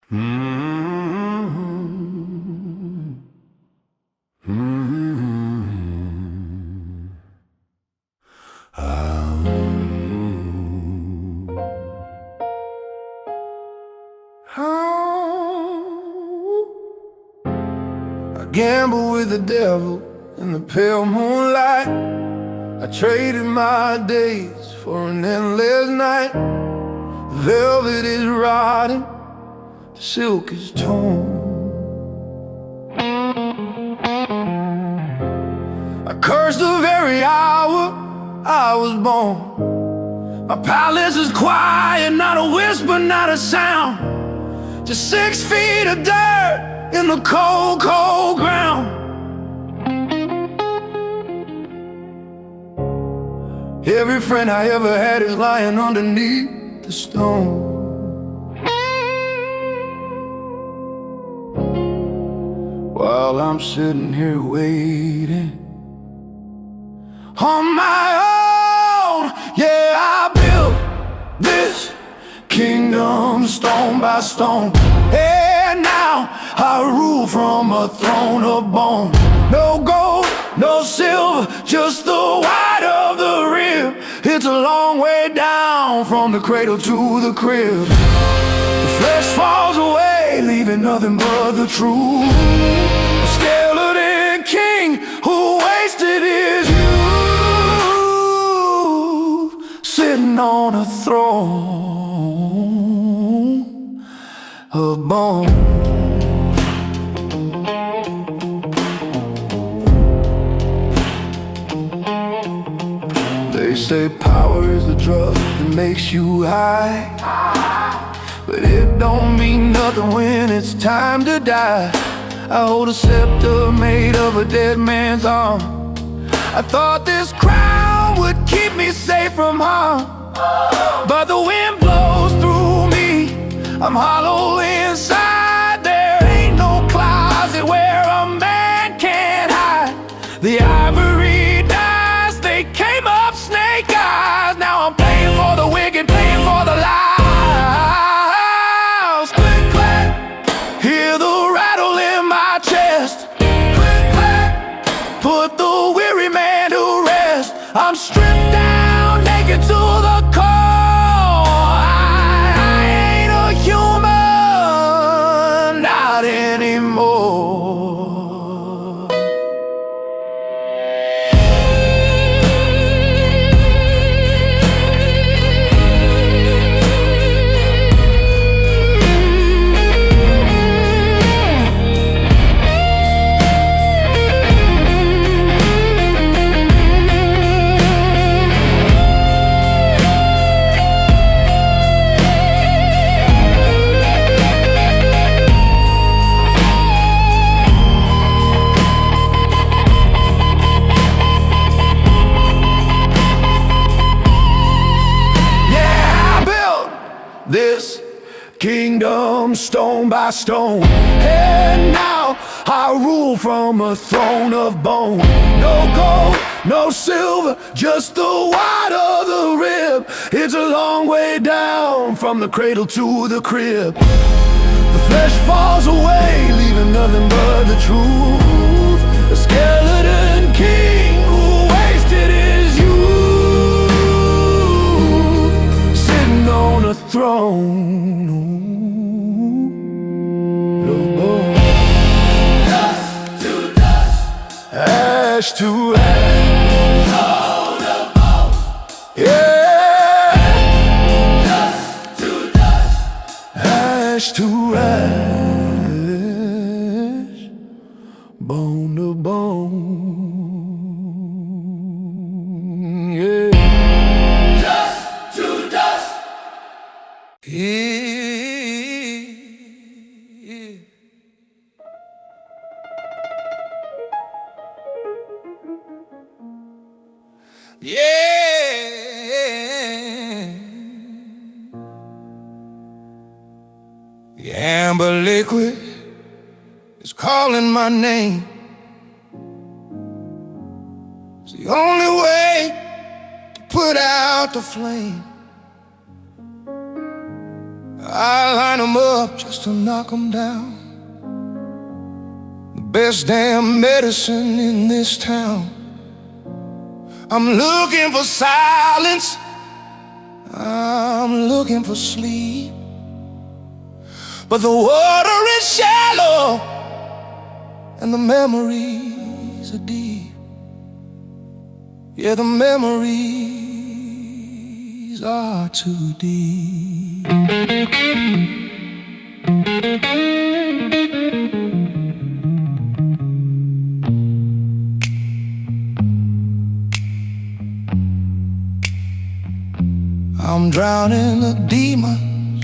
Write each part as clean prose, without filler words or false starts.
Mm-hmm. Mm-hmm. I gamble with the devil in the pale moonlight. I traded my days for an endless night. The velvet is rotting, the silk is torn. I cursed the very hour I was born. My palace is quiet, not a whisper, not a sound. Just 6 feet of dirt in the cold, cold ground. Every friend I ever had is lying underneath the stone. While I'm sitting here waiting on my own. Yeah, I built this kingdom stone by stone, and now I rule from a throne of bone. No gold, no silver, just the white of the rib. It's a long way down from the cradle to the crib. The flesh falls away, leaving nothing but the truth. A skeleton king who wasted his youth, sitting on a throne of bone. They say power is the drug that makes you high, but it don't mean nothing when it's time to die. I hold a scepter made of a dead man's arm. I thought this crown would keep me safe from harm, but the wind blows through me. I'm hollow inside. There ain't no closet where a man can't hide. The ivory dies, they came up snake eyes. Now I'm paying for the wicked, paying for the lies. Click, clack, hear the rattle in my chest. Click, clack, put the weary man to rest. I'm stripped down, naked to the core. I ain't a human, not anymore. This kingdom stone by stone, and now I rule from a throne of bone. No gold, no silver, just the white of the rib. It's a long way down from the cradle to the crib. The flesh falls away, leaving nothing but the truth. A skeleton king who wasted his youth, sitting on a throne. Dust to dust, ash to ash, bone to bone. Yeah, dust to dust, ash to ash, bone to bone. Yeah. Yeah. The amber liquid is calling my name. It's the only way to put out the flame. I line 'em up just to knock 'em down. The best damn medicine in this town. I'm looking for silence, I'm looking for sleep, but the water is shallow and the memories are deep. Yeah, the memories are too deep. I'm drowning the demons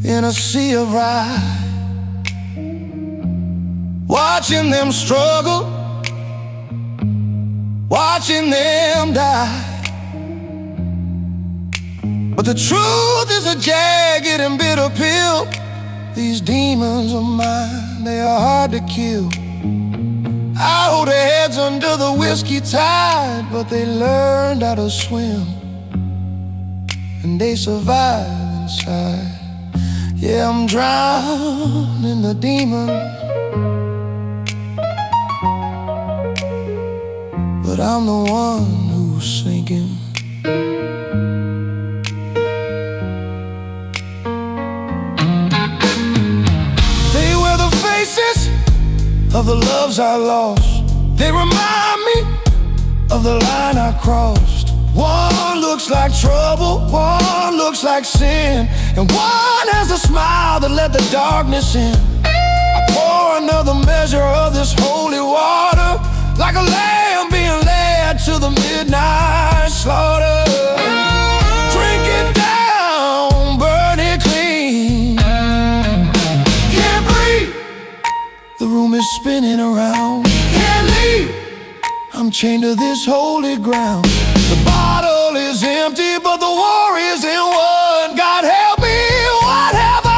in a sea of ride, watching them struggle, watching them die. But the truth is a jagged and bitter pill. These demons of mine, they are hard to kill. I hold their heads under the whiskey tide, but they learned how to swim, and they survive inside. Yeah, I'm drowning the demons, but I'm the one who's sinking. They wear the faces of the loves I lost. They remind me of the line I crossed. One looks like trouble, one looks like sin, and one has a smile that let the darkness in. I pour another measure of this holy water, like a lamb being led to the midnight slaughter. Drink it down, burn it clean. Can't breathe, the room is spinning around. Can't leave, I'm chained to this holy ground. The bottle is empty, but the war is in one. God help me, what have I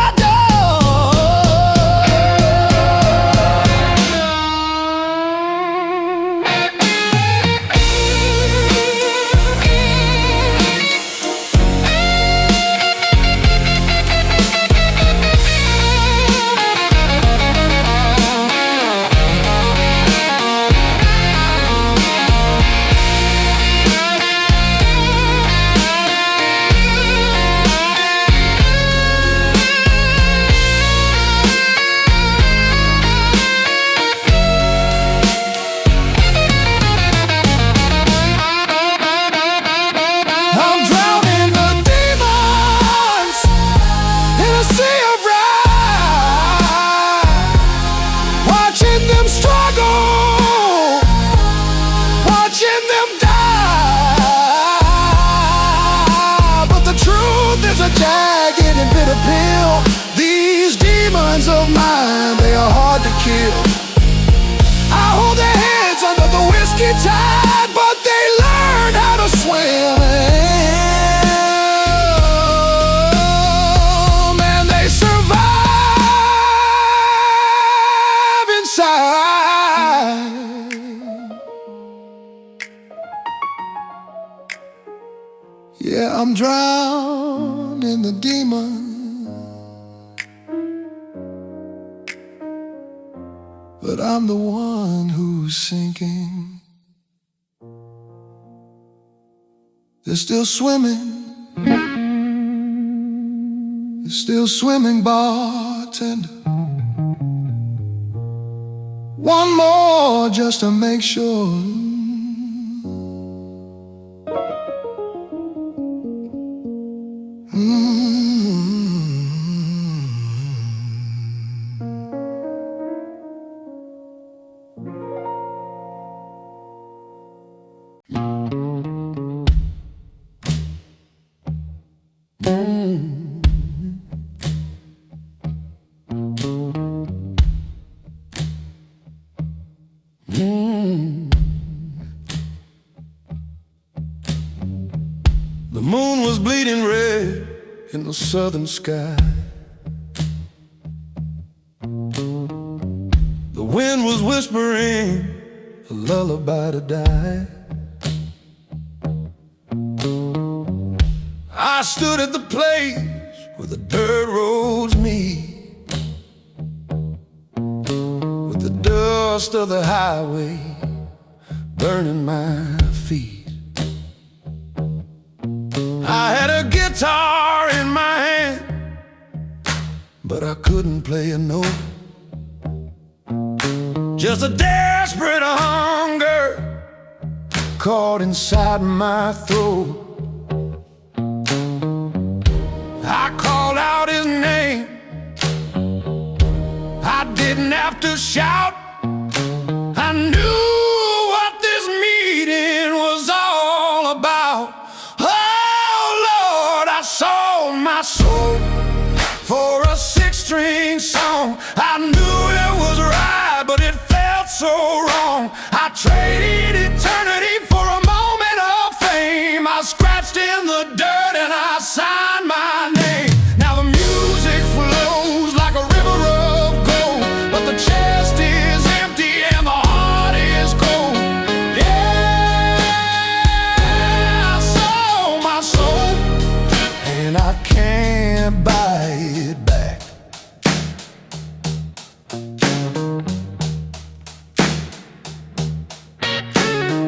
pill? These demons of mine, they are hard to kill. I hold their heads under the whiskey tide, but they learn how to swim, and they survive inside. Yeah, I'm drowned in the demons, but I'm the one who's sinking. They're still swimming, they're still swimming, bartender. One more just to make sure. The moon was bleeding red in the southern sky. The wind was whispering a lullaby to die. I stood at the place where the dirt roads meet, with the dust of the highway burning my feet. I had a guitar in my hand, but I couldn't play a note. Just a desperate hunger caught inside my throat. I called out his name, I didn't have to shout. I knew what this meeting was all about. Oh Lord, I sold my soul for a six-string song. I knew it was right, but it felt so wrong. I traded eternity for a moment of fame. I scratched in the dirt and I signed my name. Now the music flows like a river of gold, but the chest is empty and the heart is cold. Yeah, I sold my soul, and I can't buy it back.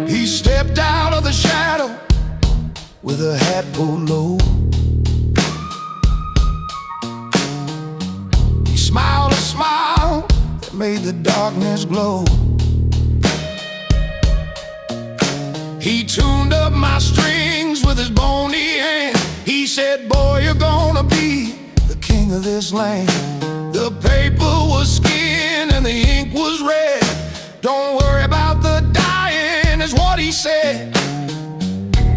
He stepped out of the shadow with a hat pulled low. He smiled a smile that made the darkness glow. He tuned up my strings with his bony hand. He said, boy, you're gonna be the king of this land. The paper was skin and the ink was red. Don't worry about the dying, is what he said.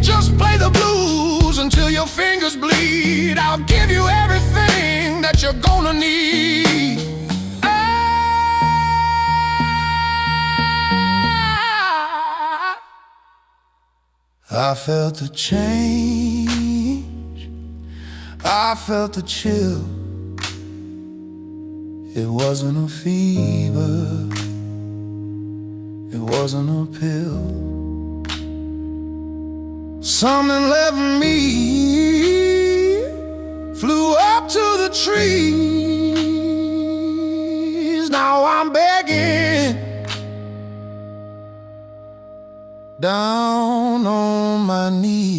Just play the blues until your fingers bleed. I'll give you everything that you're gonna need. I felt the change, I felt the chill. It wasn't a fever, it wasn't a pill. Something left me, flew up to the trees. Now I'm begging, down on my knees.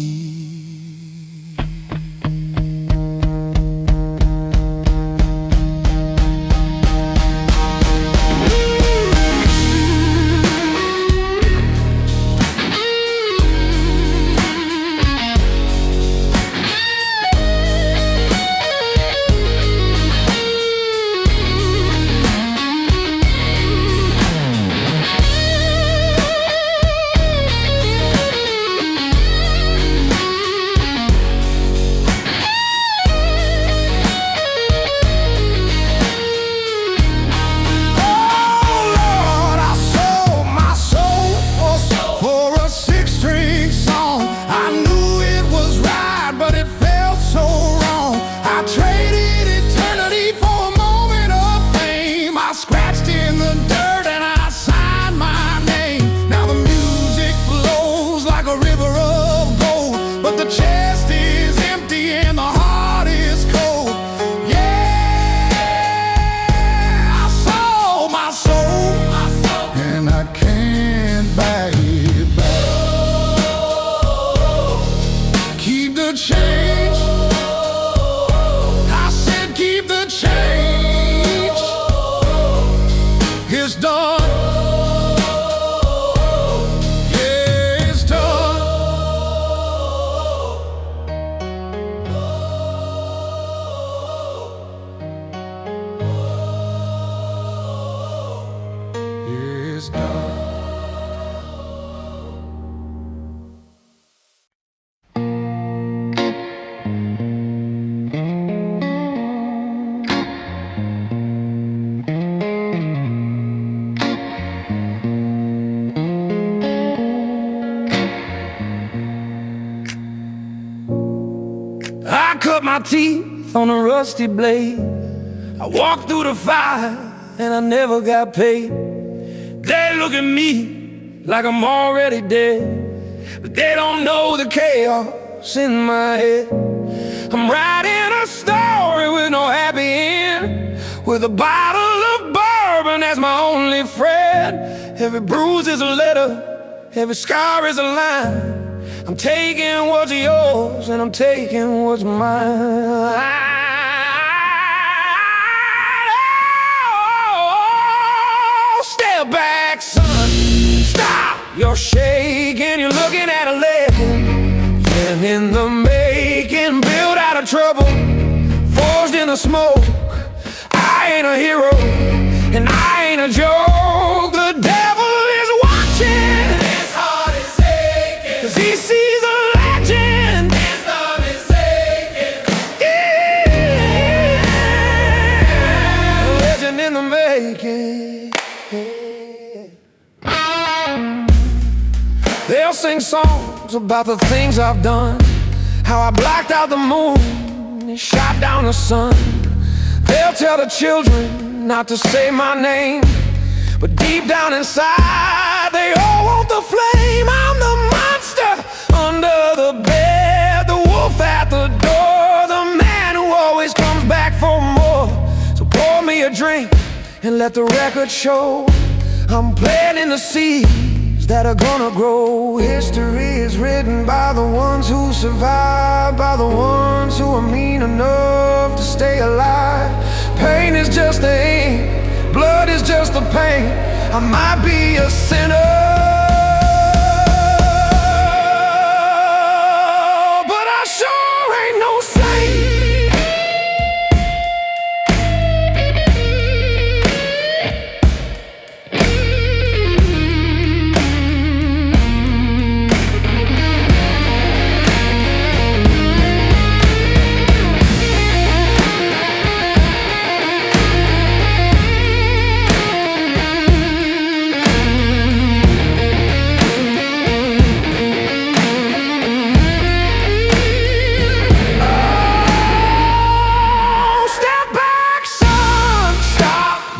I cut my teeth on a rusty blade. I walked through the fire and I never got paid. They look at me like I'm already dead, but they don't know the chaos in my head. I'm writing a story with no happy end, with a bottle of bourbon as my only friend. Every bruise is a letter, every scar is a line. I'm taking what's yours and I'm taking what's mine. Oh, step back, son, stop. You're shaking, you're looking at a legend, and in the making, built out of trouble, forged in the smoke. I ain't a hero, and I ain't a joke. The devil is watching, his heart is aching, 'cause he sees a legend, his love is aching. Yeah, a legend in the making. They'll sing songs about the things I've done, how I blacked out the moon and shot down the sun. They'll tell the children not to say my name, but deep down inside they all want the flame. I'm the monster under the bed, the wolf at the door, the man who always comes back for more. So pour me a drink and let the record show I'm planting the seeds that are gonna grow. History is written by the ones who survive, by the ones who are mean enough to stay alive. Pain is just the ink, blood is just the pain. I might be a sinner, but I sure ain't no saint.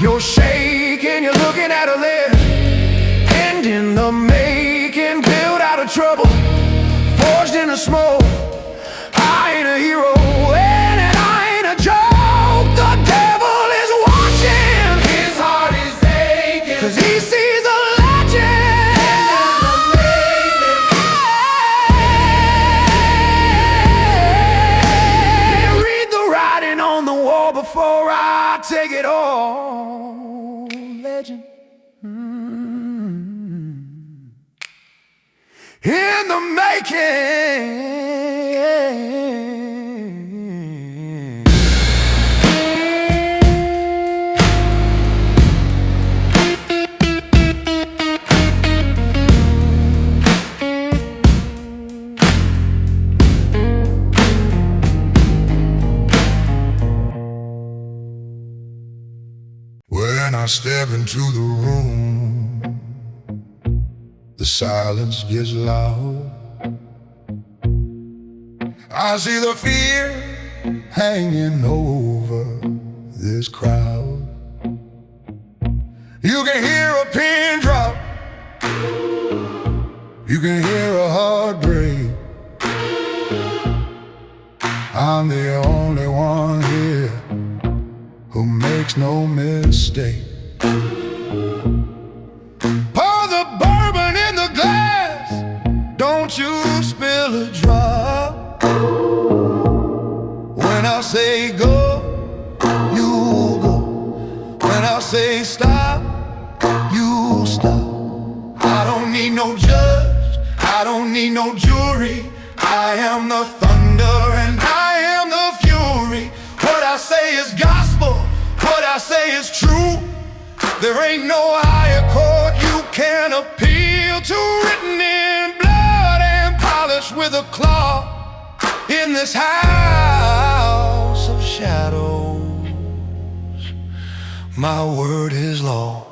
You're shaking, you're looking at a lid, end in the making, built out of trouble, forged in the smoke. I ain't a hero, and I ain't a joke. The devil is watching, his heart is aching, 'cause he sees a legend. Read the writing on the wall before I take it all. Legend in the making. When I step into the room, the silence gets loud. I see the fear hanging over this crowd. You can hear a pin drop, you can hear a heart break. I'm the only one here who makes no mistake. Pour the bourbon in the glass, don't you spill a drop. When I say go, you go. When I say stop, you stop. I don't need no judge, I don't need no jury. I am the thunder and I am the fury. What I say is gospel, what I say is true. There ain't no higher court you can appeal to. Written in blood and polished with a claw, in this house of shadows, my word is law.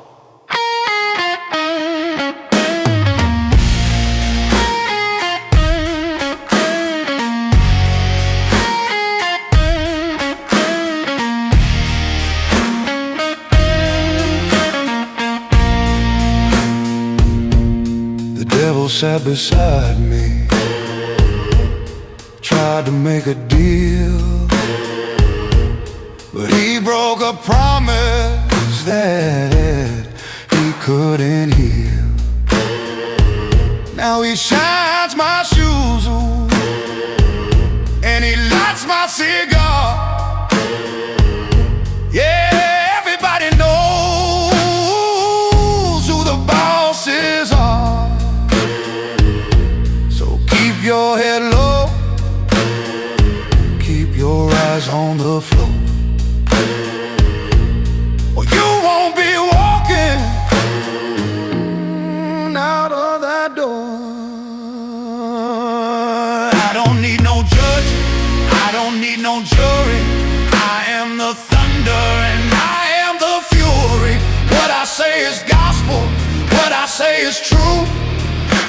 Sat beside me, tried to make a deal. broke a promise that he couldn't heal. Now he shines my shoes and he lights my cigar. Yeah, everybody knows who the bosses are. So keep your head low, keep your eyes on the floor, or you won't be walking out of that door. I don't need no judge, I don't need no jury. I am the thunder and I am the fury. What I say is gospel, what I say is true.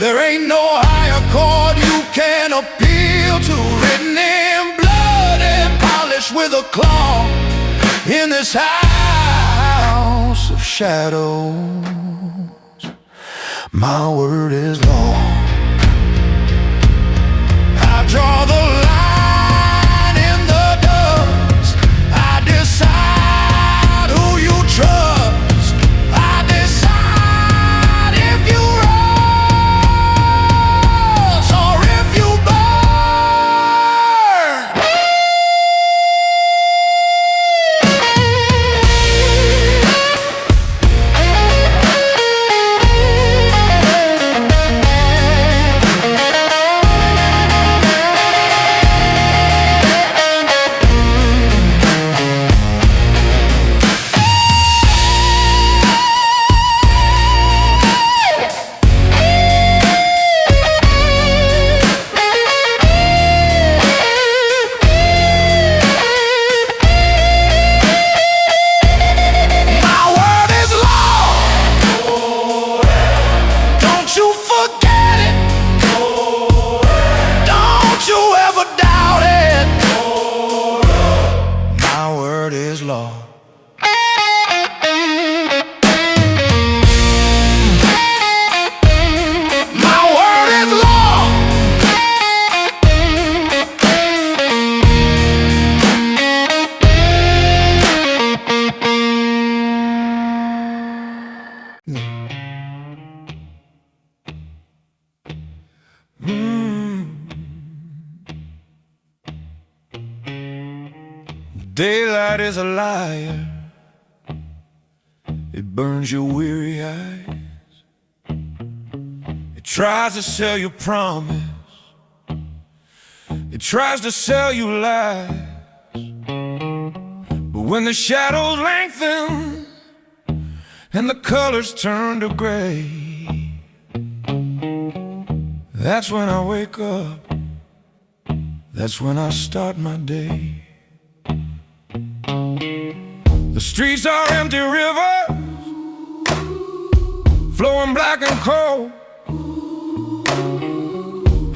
There ain't no higher chord you can appeal to. Written in blood and polished with a claw, in this house of shadows, my word is law. I draw the line in the dust. I decide who you trust. I decide if you rise or if you law. My word is law. Daylight is a liar, it burns your weary eyes. It tries to sell you promise, it tries to sell you lies. But when the shadows lengthen and the colors turn to gray, that's when I wake up, that's when I start my day. The streets are empty rivers, flowing black and cold.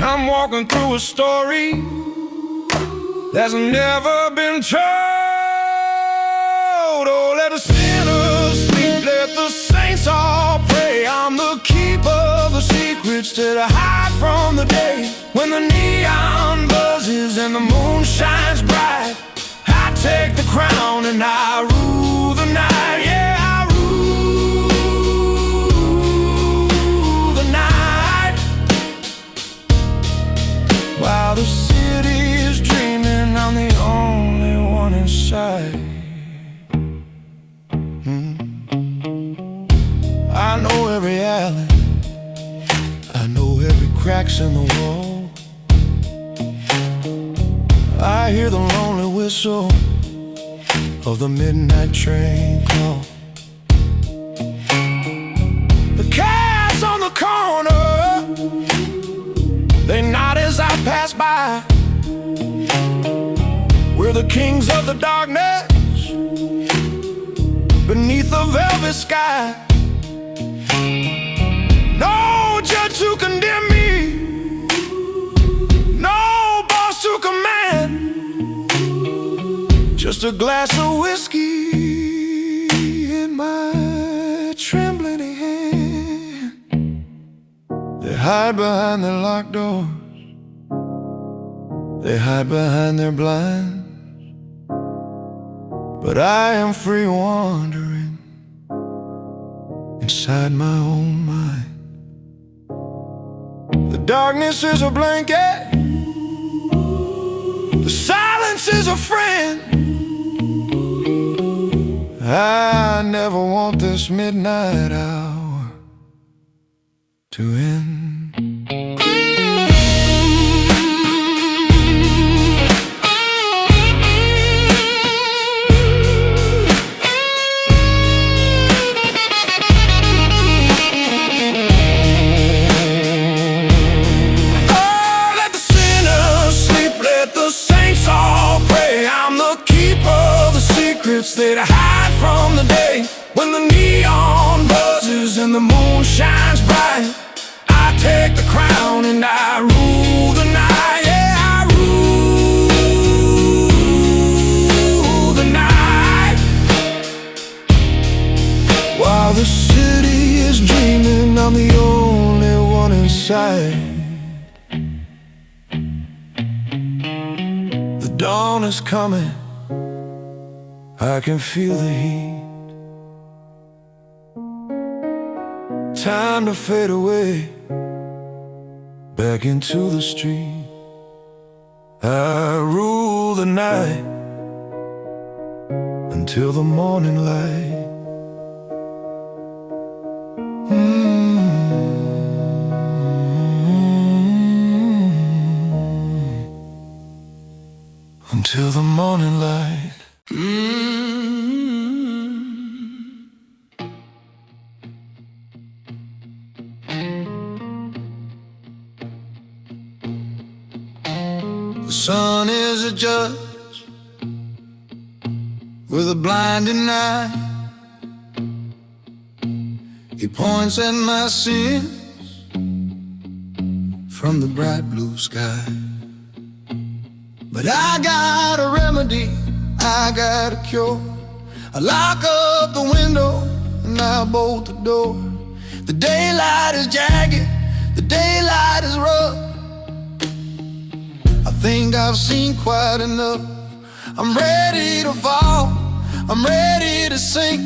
I'm walking through a story that's never been told. Oh, let the sinners sleep, let the saints all pray. I'm the keeper of the secrets that I hide from the day. When the neon buzzes and the moon shines bright, I take the crown and I rule the night. Yeah, I rule the night. While the city is dreaming, I'm the only one inside. I know every alley, I know every cracks in the wall. I hear the lonely whistle of the midnight train call. The cats on the corner, they nod as I pass by. We're the kings of the darkness beneath a velvet sky. No judge to condemn me, no boss to command, just a glass of whiskey in my trembling hand. They hide behind their locked doors, they hide behind their blinds, but I am free wandering inside my own mind. The darkness is a blanket, the silence is a friend. I never want this midnight hour to end. That I hide from the day when the neon buzzes and the moon shines bright. I take the crown and I rule the night. Yeah, I rule the night. While the city is dreaming, I'm the only one inside. The dawn is coming, I can feel the heat. Time to fade away, back into the street. I rule the night until the morning light. Until the morning light. The sun is a judge with a blinding eye. He points at my sins from the bright blue sky. But I got a remedy, I got a cure. I lock up the window and I bolt the door. The daylight is jagged, the daylight is rough. I think I've seen quite enough. I'm ready to fall, I'm ready to sink.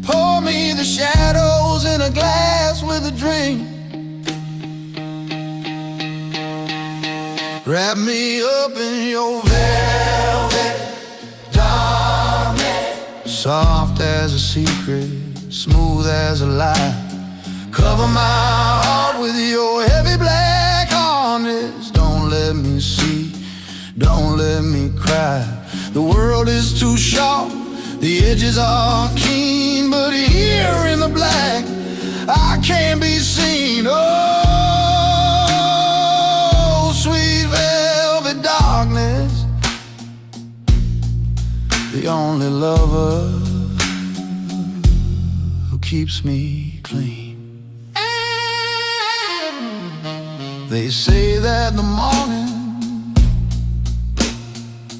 Pour me the shadows in a glass with a drink. Wrap me up in your velvet darkness, soft as a secret, smooth as a lie. Cover my heart with your heavy black harness. Don't let me see, don't let me cry. The world is too sharp, the edges are keen, but here in the black, I can't be seen. Oh, sweet velvet darkness, the only lover who keeps me clean. They say that the morning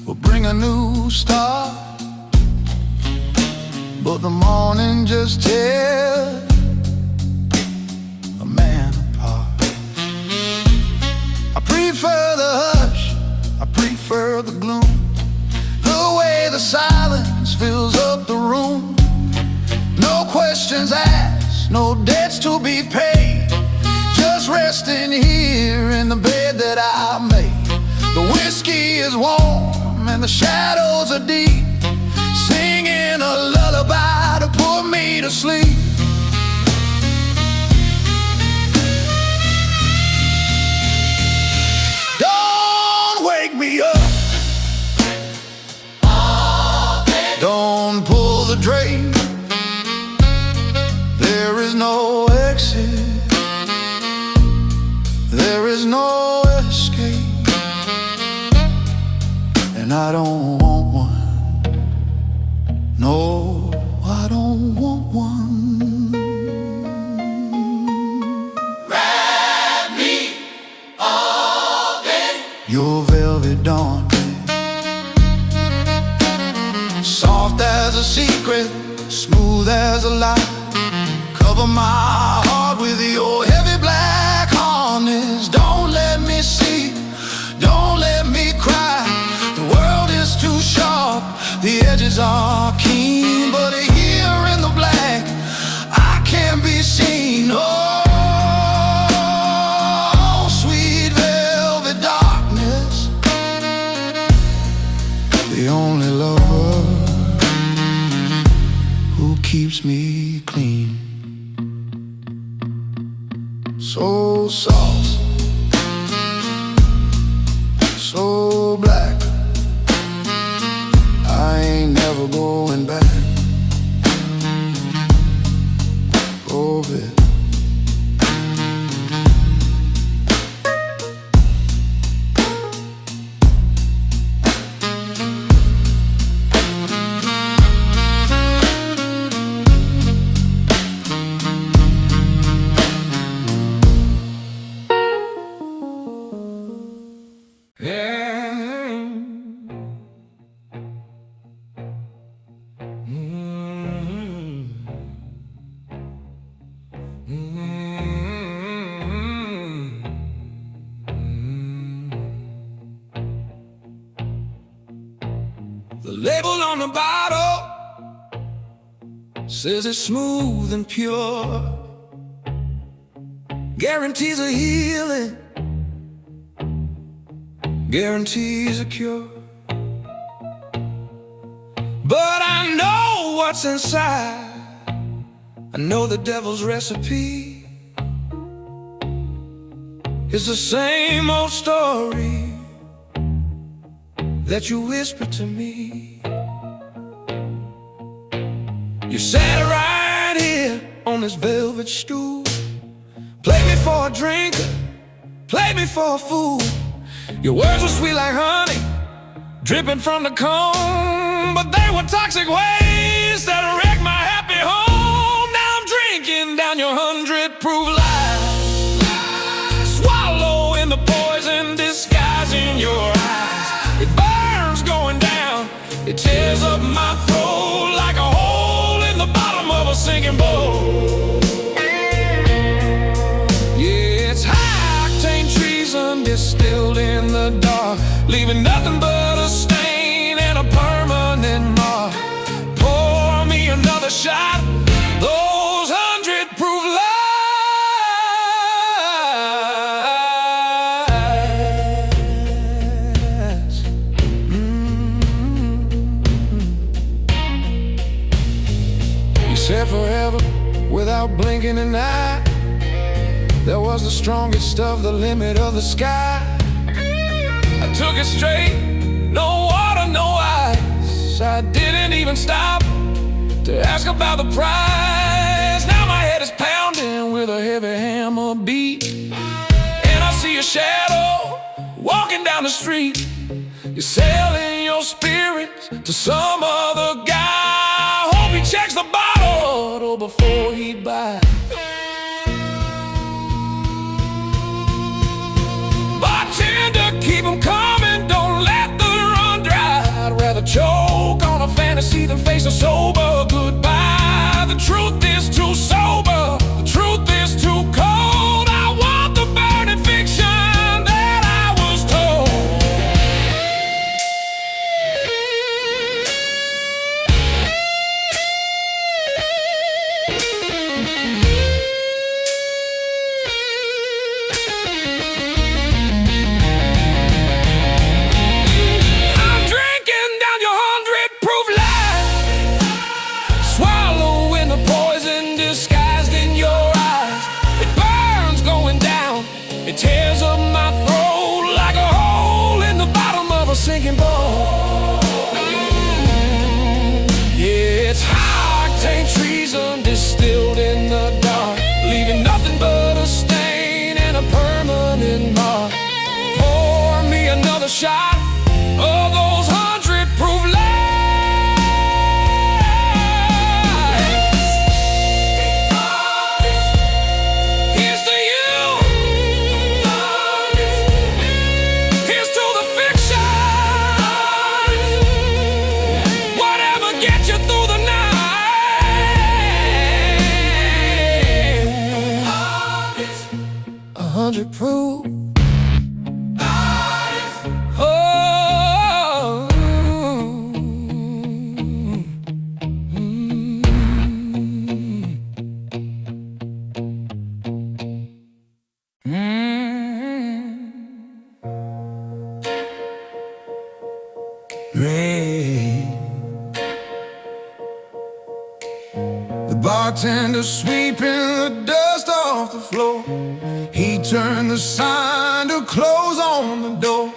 will bring a new start, but the morning just tears a man apart. I prefer the hush, I prefer the gloom, the way the silence fills up the room. No questions asked, no debts to be paid, just resting here in the bed that I made. The whiskey is warm and the shadows are deep, singing a lullaby to put me to sleep. Don't wake me up, don't pull the drape. There is no exit, there is no escape, and I don't want one. No, I don't want one. Wrap me up in your velvet dawn, soft as a secret, smooth as a lie. Cover my heart with your heavy black harness. Don't let me see, don't let me cry. The world is too sharp, the edges eyes are keen, but here in the black I can't be seen. Oh, sweet velvet darkness, the only lover who keeps me clean. So soft, so black, I ain't never going back. Over it. The label on the bottle says it's smooth and pure, guarantees a healing, guarantees a cure. But I know what's inside, I know the devil's recipe is the same old story that you whisper to me. You sat right here on this velvet stool, played me for a drinker, played me for a fool. Your words were sweet like honey, dripping from the comb, but they were toxic waste that wrecked my happy home. Now I'm drinking down your 100-proof lies, swallowing the poison disguising your eyes. It burns going down, it tears up my throat like a hole in the bottom of a sinking boat. Yeah, it's high-octane treason distilled in the dark, leaving nothing but a stain and a permanent mark. Pour me another shot, those 100-proof lies. You said forever without blinking an eye. That was the strongest of the limit of the sky. I took it straight, no water, no ice. I didn't even stop to ask about the price. Now my head is pounding with a heavy hammer beat, and I see a shadow walking down the street. You're selling your spirit to some other guy. Hope he checks the bottle before he buys. Bartender, keep 'em coming, don't let the run dry. I'd rather choke on a fantasy than face a sober goodbye. The truth is too sober, the truth is too cold. I want the burning fiction that I was told. It tears up my throat like a hole in the bottom of a sinking boat. Yeah, it's high-octane treason distilled in the dark, leaving nothing but a stain and a permanent mark. Pour me another shot of those 100-proof lies. Here's to you. Get you through the night. 100-proof. Oh. The bartender sweeping the dust off the floor. He turned the sign to close on the door.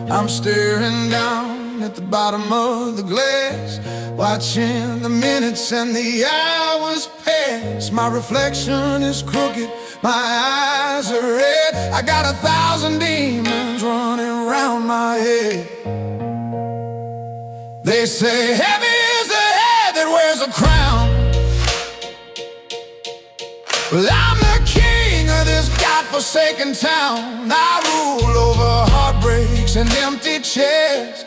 I'm staring down at the bottom of the glass, watching the minutes and the hours pass. My reflection is crooked, my eyes are red. I got 1,000 demons running around my head. They say heavy is the head that wears a crown. Well, I'm the king of this godforsaken town. I rule over heartbreaks and empty chairs,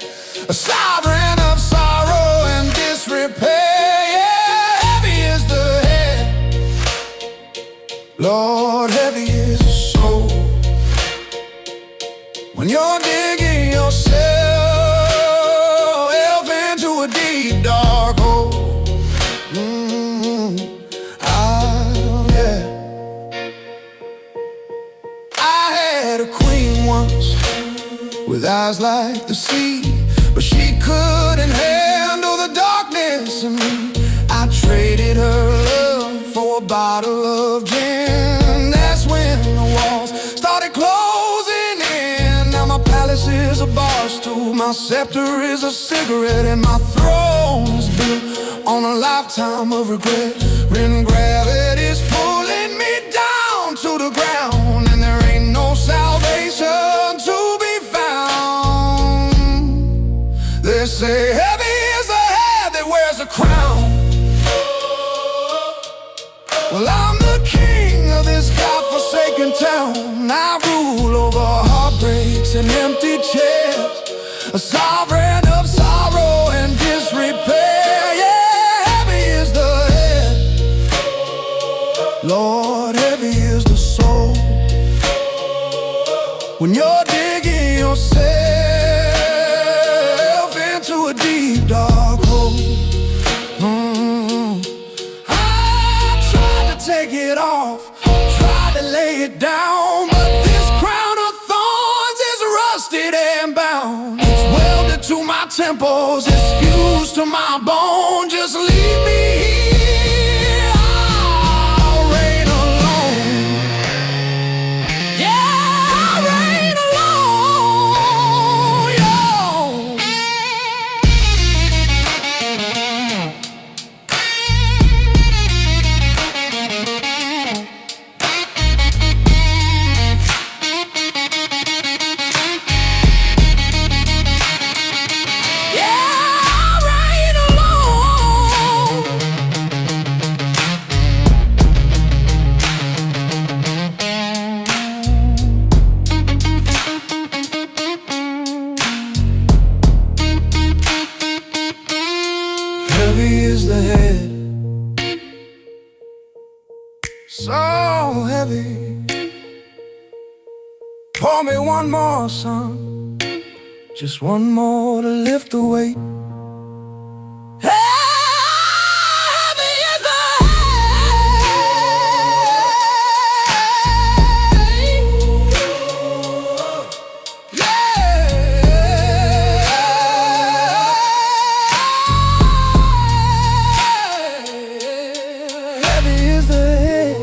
a sovereign of sorrow and disrepair. Yeah, heavy is the head, Lord, heavy is the soul. When you're digging yourself into a deep dark hole. A queen once with eyes like the sea, but she couldn't handle the darkness in me. I traded her love for a bottle of gin. That's when the walls started closing in. Now my palace is a bar stool, my scepter is a cigarette, and my throne is built on a lifetime of regret. When gravity's pulling me down to the ground, and there ain't no salvation to be found. They say heavy is the head that wears a crown. Well, I'm the king of this godforsaken town. I rule over heartbreaks and empty chairs, a sovereign of sorrow and disrepair. Yeah, heavy is the head, Lord, heavy is the soul. When you're digging yourself into a deep dark hole. I tried to take it off, tried to lay it down, but this crown of thorns is rusted and bound. It's welded to my temples, it's fused to my bone. Just leave me here, I'll reign alone. Yeah, I'll reign alone, yo. Heavy is the head, so heavy. Pour me one more, son, just one more to lift the weight. Heavy is the head, yeah. Heavy is the head.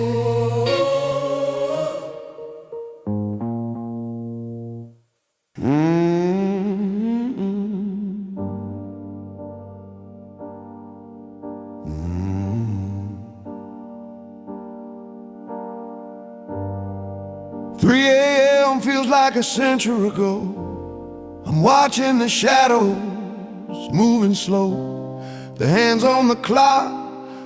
3 a.m. feels like a century ago. I'm watching the shadows moving slow. The hands on the clock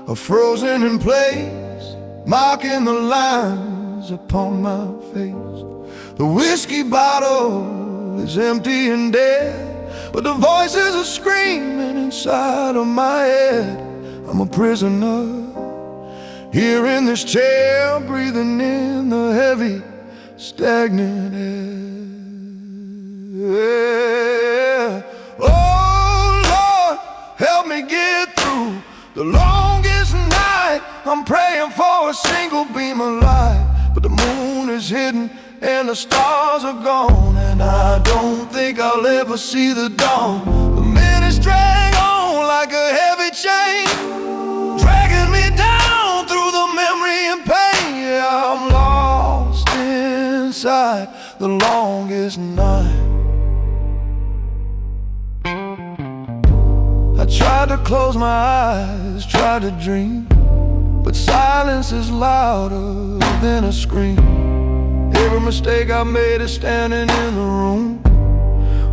are frozen in place, marking the lines upon my face. The whiskey bottle is empty and dead, but the voices are screaming inside of my head. I'm a prisoner here in this chair, breathing in the heavy, stagnant air. Oh Lord, help me get through the longest night. I'm praying for a single beam of light, but the moon is hidden and the stars are gone, and I don't think I'll ever see the dawn. The minutes drag on like a heavy chain, dragging the longest night. I tried to close my eyes, tried to dream, but silence is louder than a scream. Every mistake I made is standing in the room,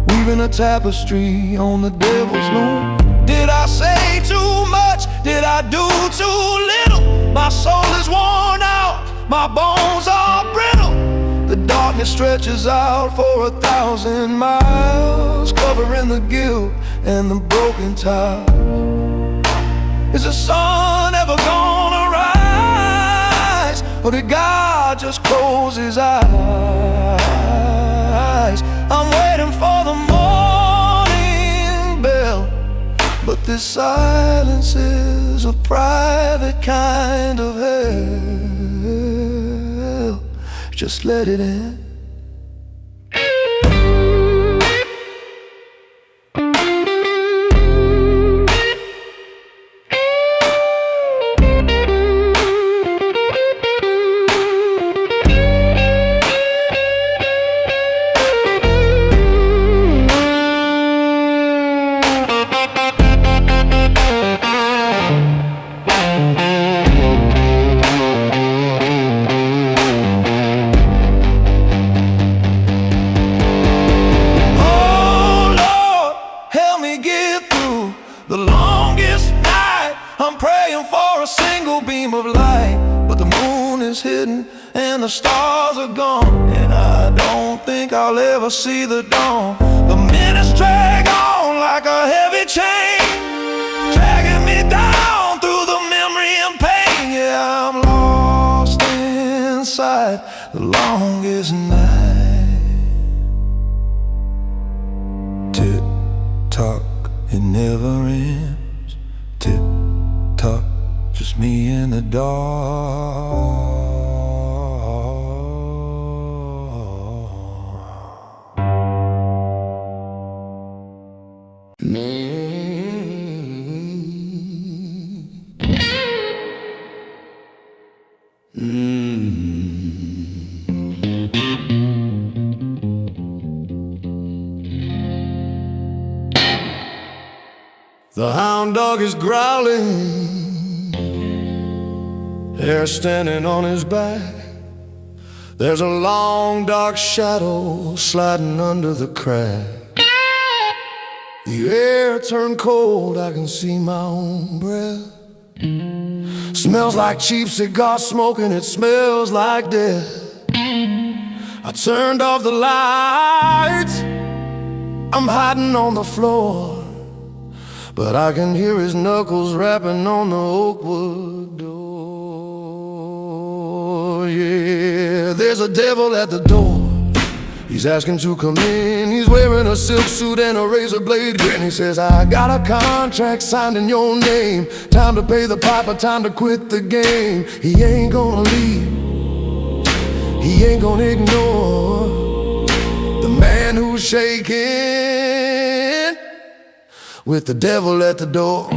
weaving a tapestry on the devil's loom. Did I say too much? Did I do too little? My soul is worn out, my bones are brittle. The darkness stretches out for 1,000 miles, covering the guilt and the broken tile. Is the sun ever gonna rise, or did God just close his eyes? I'm waiting for the morning bell, but this silence is a private kind of hell. Just let it in. The longest night, I'm praying for a single beam of light, but the moon is hidden and the stars are gone, and I don't think I'll ever see the dawn. The minutes drag on like a heavy chain, dragging me down through the memory and pain. Yeah, I'm lost inside the longest night. Tick-tock, it never ends. Tick-tock, just me in the dark. The hound dog is growling, hair standing on his back. There's a long dark shadow sliding under the crack. The air turned cold, I can see my own breath. Smells like cheap cigar smoke and it smells like death. I turned off the lights, I'm hiding on the floor, but I can hear his knuckles rapping on the oak wood door. Yeah, there's a devil at the door. He's asking to come in. He's wearing a silk suit and a razor blade grin. He says, I got a contract signed in your name. Time to pay the piper, time to quit the game. He ain't gonna leave, he ain't gonna ignore the man who's shaking with the devil at the door.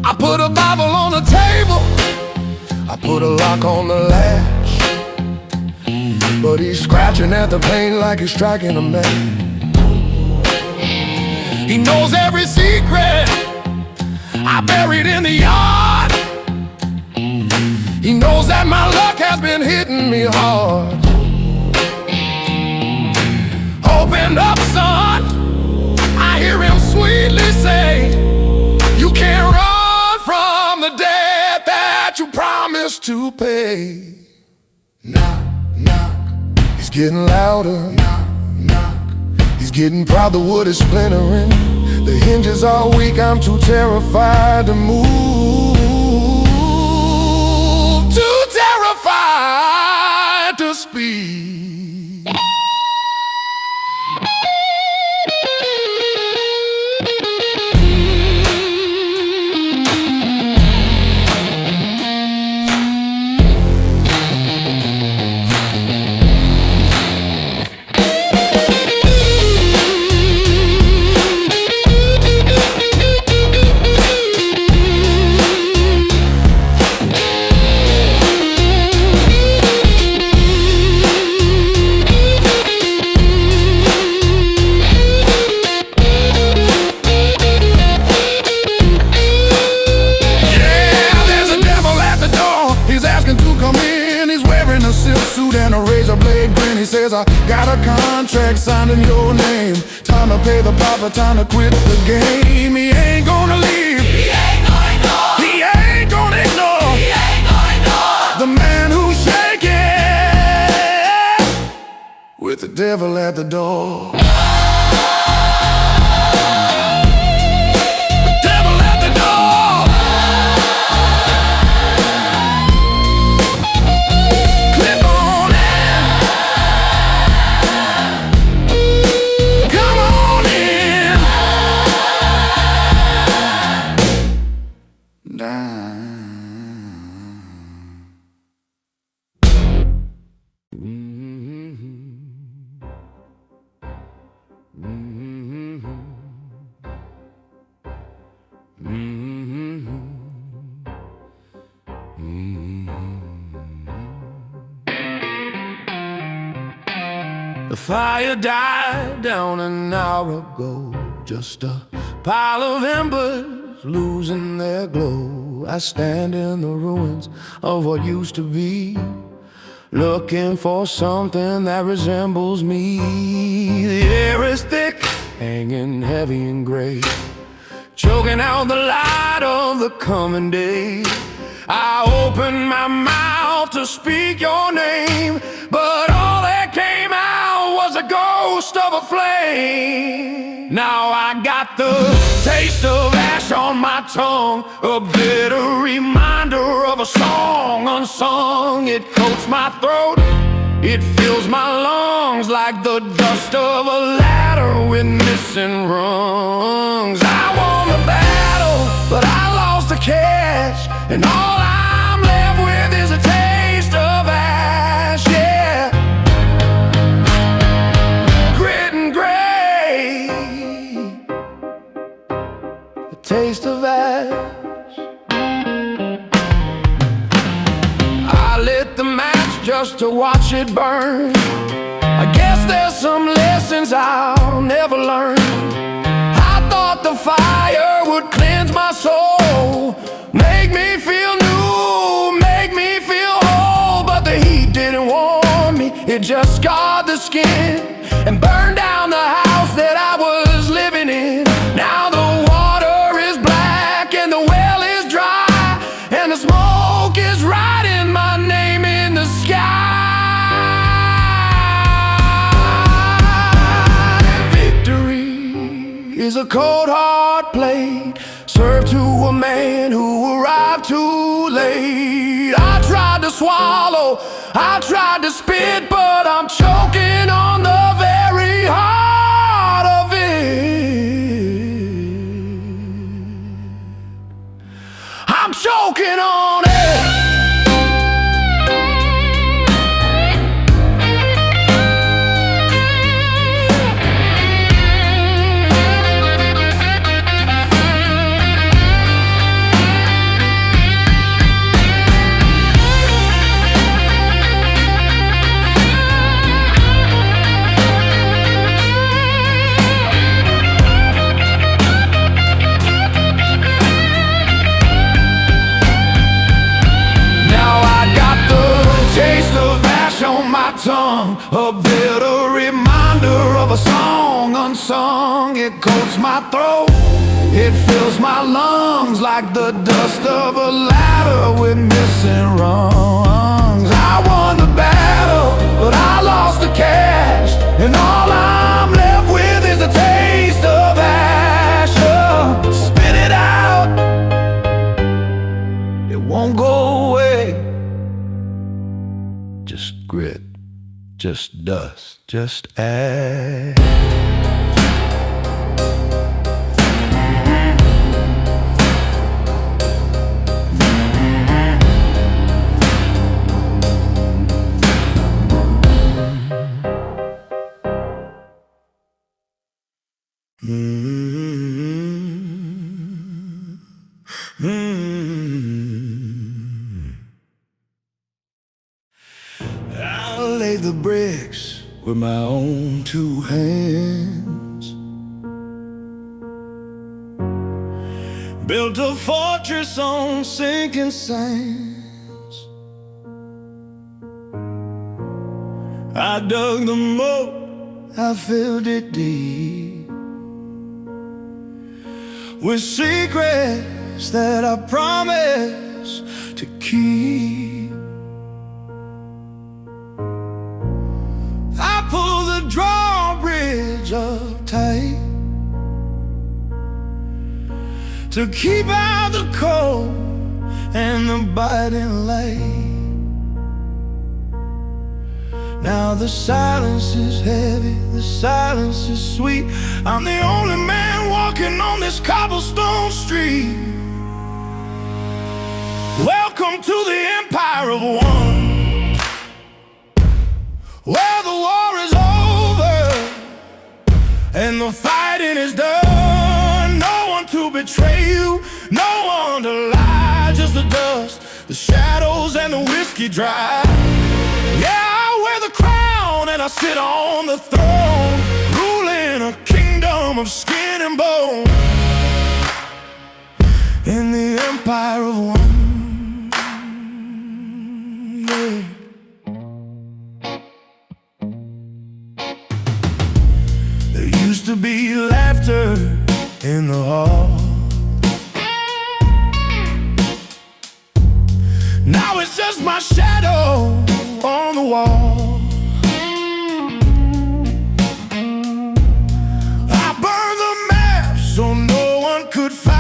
I put a Bible on the table, I put a lock on the latch, but he's scratching at the paint like he's striking a match. He knows every secret I buried in the yard. He knows that my luck has been hitting me hard. Open up, son, I hear him sweetly say, you can't run from the debt that you promised to pay. Knock, knock, he's getting louder. Knock, knock, he's getting proud, the wood is splintering. The hinges are weak, I'm too terrified to move. Too terrified to speak. says I got a contract signed in your name. Time to pay the piper, time to quit the game. He ain't gonna leave, he ain't gonna ignore, he ain't gonna ignore, he ain't gonna ignore the man who's shaking with the devil at the door. The fire died down an hour ago, just a pile of embers losing their glow. I stand in the ruins of what used to be, looking for something that resembles me. The air is thick, hanging heavy and gray, choking out the light of the coming day. I open my mouth to speak your name, but all that came out was a ghost of a flame. Now I got the taste of ash on my tongue, a bitter reminder of a song unsung. It coats my throat, it fills my lungs like the dust of a ladder with missing rungs. I won the battle, but I lost the cash, and all I'm left with is a taste of ash, yeah. Grit and gray, a taste of ash. I lit the match just to watch it burn. I guess there's some lessons I'll never learn. I thought the fire would cleanse my soul, make me feel new, make me feel whole. But the heat didn't warm me, it just scarred the skin and burned down the house that I was living in. Now the water is black and the well is dry, and the smoke is writing my name in the sky. Victory is a cold hard plate served to a man who arrived too late. I tried to swallow, I tried to spit, but I'm choking on the very heart of it. I'm choking on it. Tongue, a bitter reminder of a song unsung. It coats my throat, it fills my lungs like the dust of a ladder with missing rungs. I won the battle, but I lost the cash, and all I'm left with is a taste of ash. Oh, spit it out, it won't go away. Just grit, just dust, just ash. I laid the bricks with my own two hands, built a fortress on sinking sands. I dug the moat, I filled it deep with secrets that I promise to keep. I pull the drawbridge up tight to keep out the cold and the biting light. Now the silence is heavy, the silence is sweet. I'm the only man walking on this cobblestone street. Welcome to the Empire of One, where the war is over and the fighting is done. No one to betray you, no one to lie, just the dust, the shadows, and the whiskey dry. Yeah, I wear the crown and I sit on the throne, ruling a kingdom of skin and bone, in the Empire of One. Yeah. There used to be laughter in the hall. Now it's just my shadow on the wall. I burned the map so no one could find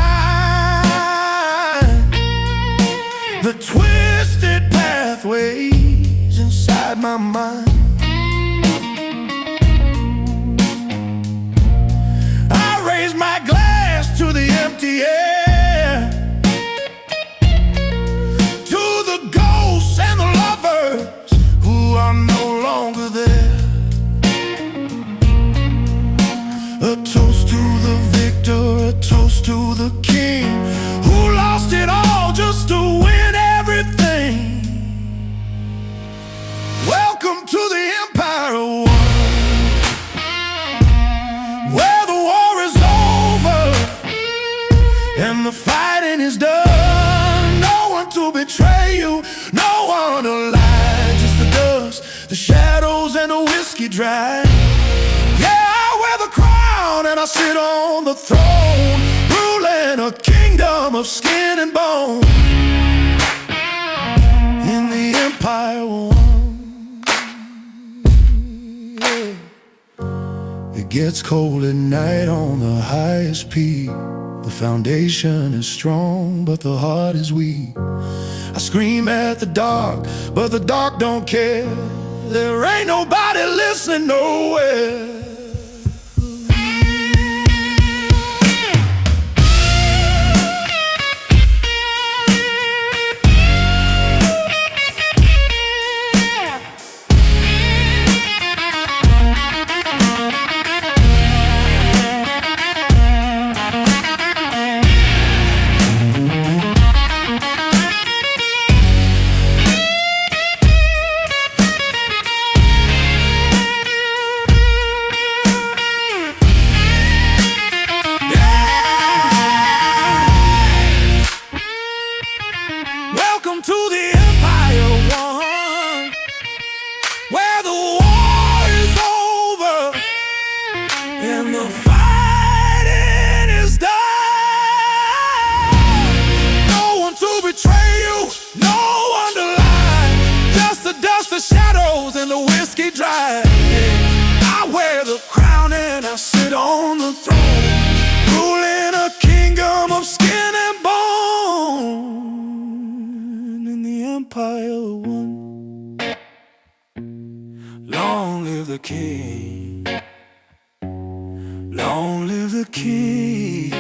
the twisted pathways inside my mind. I raise my glass to the empty air, to the ghosts and the lovers who are no longer there. A toast to the victor, a toast to the king who lost it all just to win everything. Welcome to the Empire of One, where the war is over and the fighting is done. No one to betray you, no one to lie, just the dust, the shadows, and the whiskey dry. Yeah, I wear the crown and I sit on the throne, ruling a kingdom of skin and bone, in the Empire of One. Yeah. It gets cold at night on the highest peak. The foundation is strong, but the heart is weak. I scream at the dark, but the dark don't care. There ain't nobody listening nowhere. Welcome to the Empire of One, where the war is over and the fighting is done. No one to betray you, no one to lie, just the dust, the shadows, and the whiskey dry. I wear the crown and I sit on the throne, ruling a kingdom of skin and bone, Empire of One. Long live the king, long live the king.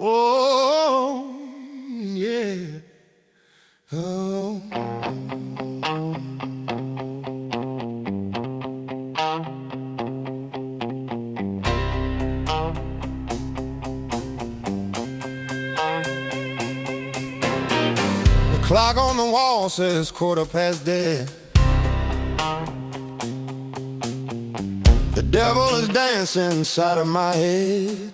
Oh, yeah. Oh. The clock on the wall says 10:15. The devil is dancing inside of my head.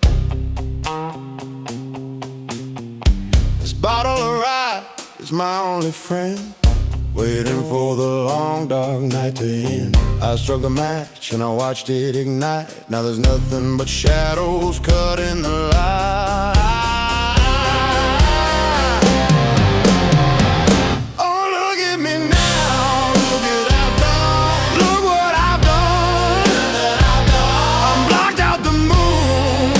This bottle of rye is my only friend, waiting for the long dark night to end. I struck a match and I watched it ignite. Now there's nothing but shadows cutting the light. Oh, look at me now, look what I've done. Look what I've done. I'm blocked out the moon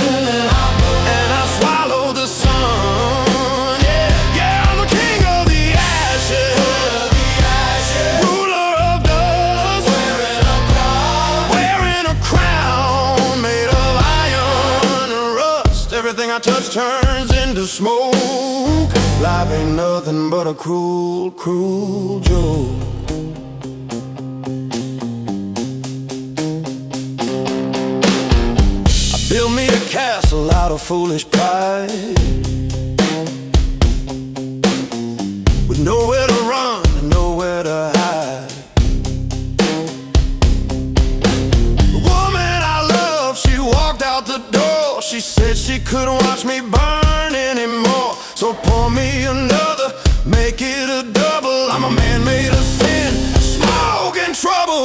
and I swallowed the sun. Yeah, yeah, I'm the king of the ashes, ruler of dust, wearing a crown made of iron and rust. Everything I touch turns into smoke. Life ain't nothing but a cruel, cruel joke. I built me a castle out of foolish pride, with nowhere to run and nowhere to hide. The woman I love, she walked out the door. She said she couldn't watch me burn anymore. So pour me another, make it a double. I'm a man made of sin, smoke and trouble.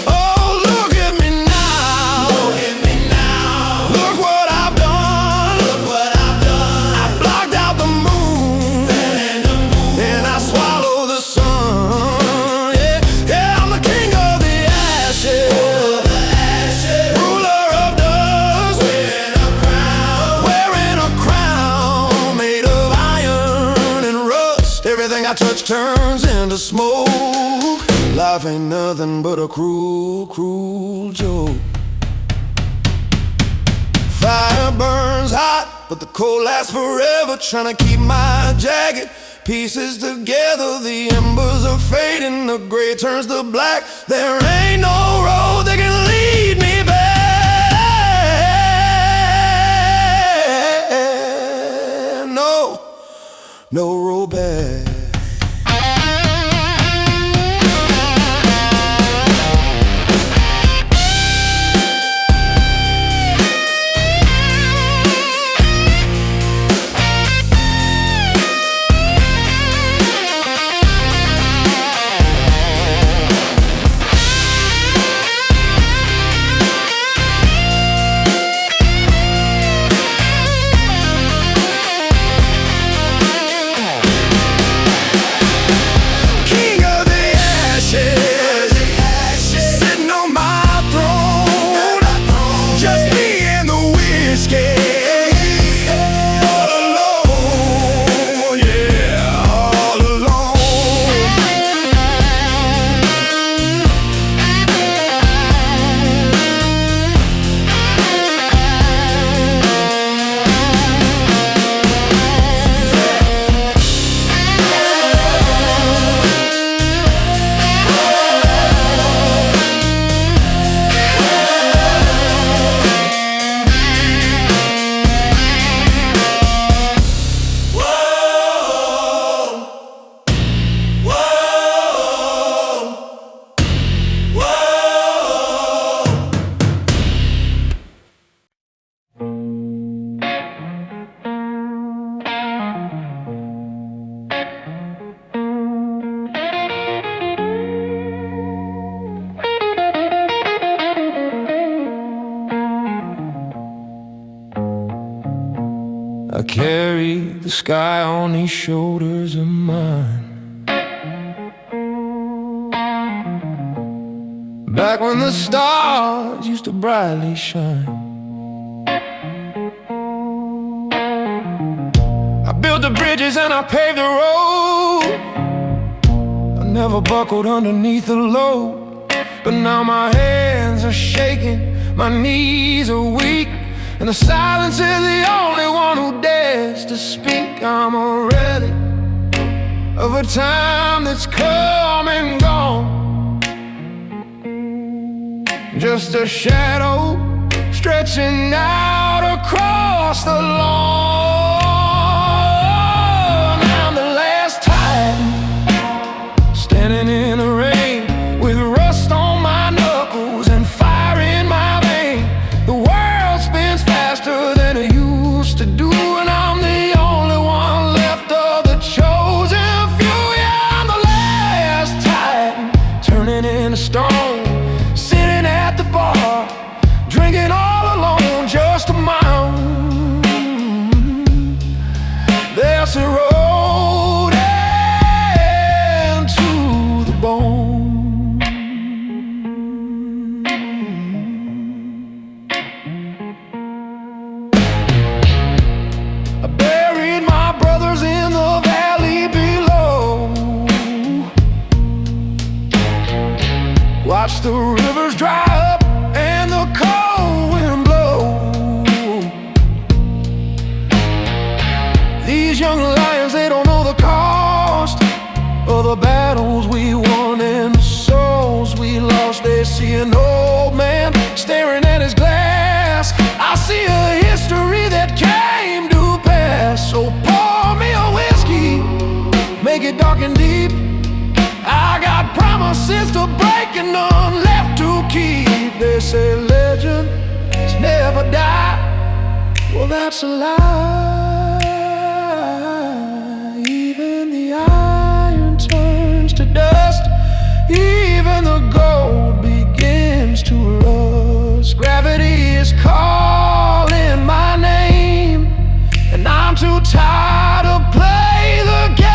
Oh, look at me now, look at me now. Look what I've done, look what I've done. I blocked out the moon, and I swallowed the sun. Yeah, yeah, I'm the king of the ashes, ruler of dust, wearing a crown made of iron and rust. Everything I touch turns into smoke. Life ain't nothing but a cruel, cruel joke. Fire burns hot, but the cold lasts forever. Trying to keep my jagged pieces together. The embers are fading, the gray turns to black. There ain't no road that can lead me back. No, no road back. I carry the sky on these shoulders of mine. Back when the stars used to brightly shine, I built the bridges and I paved the road. I never buckled underneath the load. But now my hands are shaking, my knees are weak, and the silence is the only one who dares to speak. I'm a relic of a time that's come and gone, just a shadow stretching out across the lawn. I'm the last time standing in the rain, the stone, sitting at the bar, drinking all alone, just a mound. There's a road and to the bone. I buried my brothers in the valley below, watch the rivers dry up and the cold wind blow. These young lions, they don't know the cost of the battles we won and the souls we lost. They see an old man staring at his glass. I see a history that came to pass. So pour me a whiskey, make it dark and deep. I got promises to break and none left to keep. They say legends never die. Well, that's a lie. Even the iron turns to dust, even the gold begins to rust. Gravity is calling my name, and I'm too tired to play the game.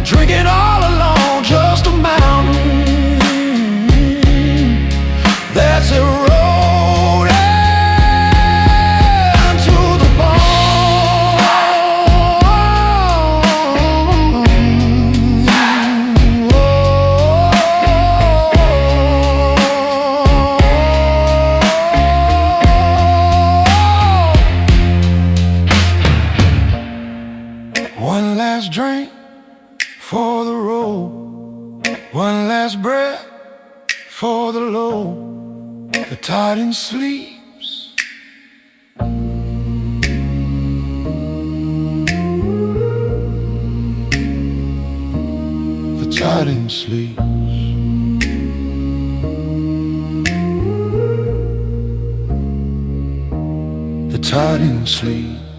Drinking all alone, just a mountain. That's a road and to the bone. One last drink for the road, one last breath for the load. The titan sleeps. The titan sleeps. The titan sleeps.